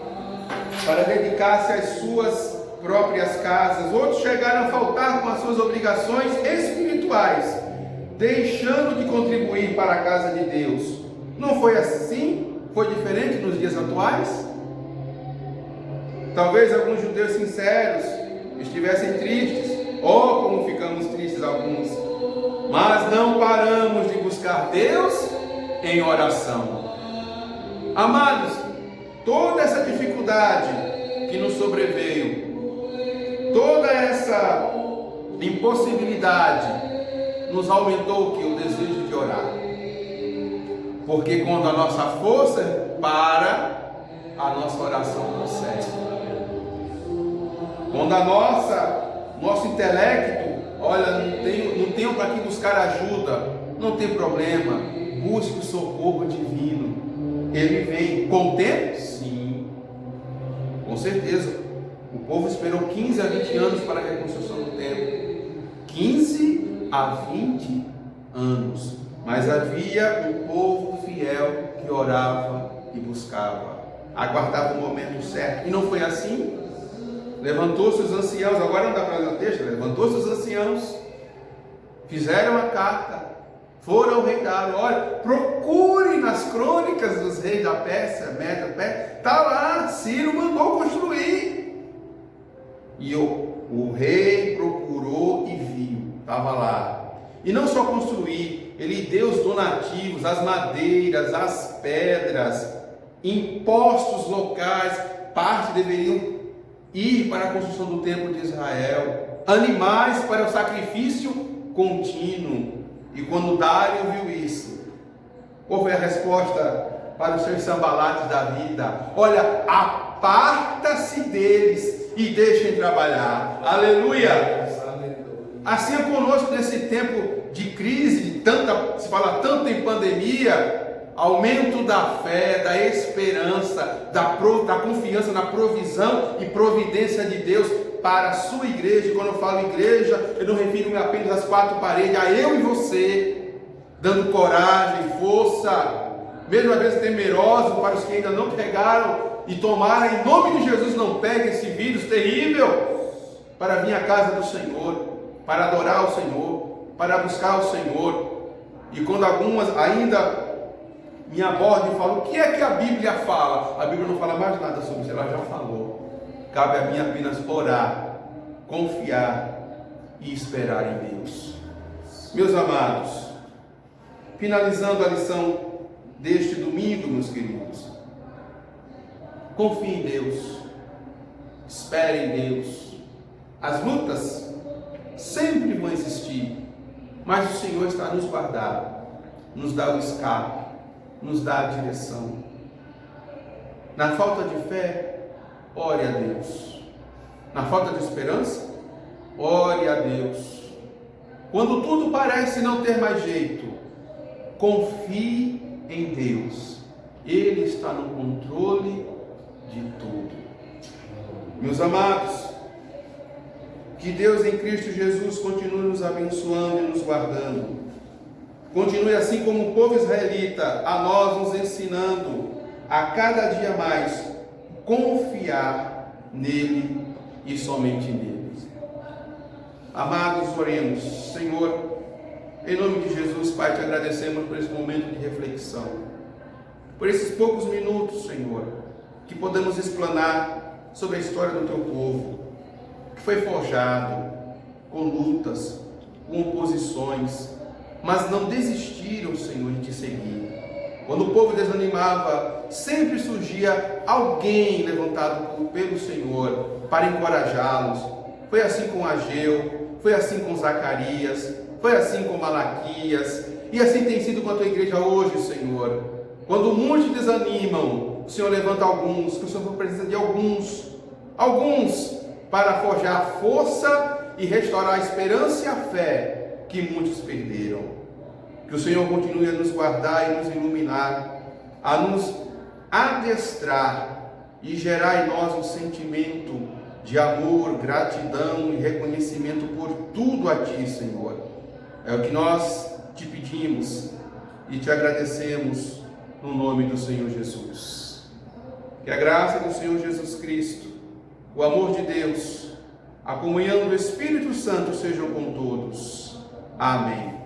para dedicar-se às suas próprias casas. Outros chegaram a faltar com as suas obrigações espirituais, deixando de contribuir para a casa de Deus. Não foi assim? Foi diferente nos dias atuais? Talvez alguns judeus sinceros estivessem tristes, como ficamos tristes alguns, mas não paramos de buscar Deus em oração. Amados, toda essa dificuldade que nos sobreveio, toda essa impossibilidade, nos aumentou o desejo de orar. Porque quando a nossa força para, a nossa oração prossegue. Quando nosso intelecto, não tenho para que buscar ajuda, não tem problema, busque o socorro divino. Ele vem com tempo? Sim, com certeza. O povo esperou 15 a 20 anos para a reconstrução do templo. 15 a 20 anos. Mas havia um povo fiel que orava e buscava, aguardava o momento certo. E não foi assim? Levantou-se os anciãos, agora não dá para ler o texto, levantou-se os anciãos, fizeram a carta, foram ao rei Dário. Olha, procure nas crônicas dos reis da Pérsia, Média, está lá, Ciro mandou construir. E o rei procurou e viu, estava lá. E não só construir, ele deu os donativos, as madeiras, as pedras, impostos locais, parte deveriam ir para a construção do templo de Israel, animais para o sacrifício contínuo. E quando Dário viu isso, qual foi a resposta para os seus sambalates da vida? Olha, aparta-se deles e deixem trabalhar. Aleluia! Assim é conosco nesse tempo de crise, se fala tanto em pandemia, aumento da fé, da esperança, da confiança na provisão e providência de Deus para a sua igreja. E quando eu falo igreja, eu não refiro-me apenas às quatro paredes, a eu e você, dando coragem, força, mesmo às vezes temerosos para os que ainda não pegaram e tomaram, em nome de Jesus, não peguem esse vírus terrível, para vir à casa do Senhor, para adorar o Senhor, para buscar o Senhor. E quando algumas ainda me abordam e falam, o que é que a Bíblia fala? A Bíblia não fala mais nada sobre isso, ela já falou. Cabe a mim apenas orar, confiar e esperar em Deus. Meus amados, finalizando a lição deste domingo, meus queridos, confie em Deus, espere em Deus. As lutas sempre vão existir, mas o Senhor está a nos guardar, nos dá o escape, nos dá a direção. Na falta de fé, ore a Deus. Na falta de esperança, ore a Deus. Quando tudo parece não ter mais jeito, confie em Deus. Ele está no controle de tudo. Meus amados, que Deus em Cristo Jesus continue nos abençoando e nos guardando. Continue assim como o povo israelita, a nós nos ensinando a cada dia mais confiar nele e somente nele. Amados, oremos. Senhor, em nome de Jesus, Pai, te agradecemos por esse momento de reflexão, por esses poucos minutos, Senhor, que podemos explanar sobre a história do teu povo, que foi forjado com lutas, com oposições, mas não desistiram, Senhor, de te seguir. Quando o povo desanimava, sempre surgia alguém levantado pelo Senhor para encorajá-los. Foi assim com Ageu, foi assim com Zacarias, foi assim com Malaquias, e assim tem sido com a tua igreja hoje, Senhor. Quando muitos desanimam, o Senhor levanta alguns, que o Senhor precisa de alguns para forjar força e restaurar a esperança e a fé que muitos perderam. Que o Senhor continue a nos guardar e nos iluminar, a nos adestrar e gerar em nós um sentimento de amor, gratidão e reconhecimento por tudo a Ti, Senhor. É o que nós te pedimos e te agradecemos no nome do Senhor Jesus. Que a graça do Senhor Jesus Cristo, o amor de Deus, a comunhão do Espírito Santo sejam com todos. Amém.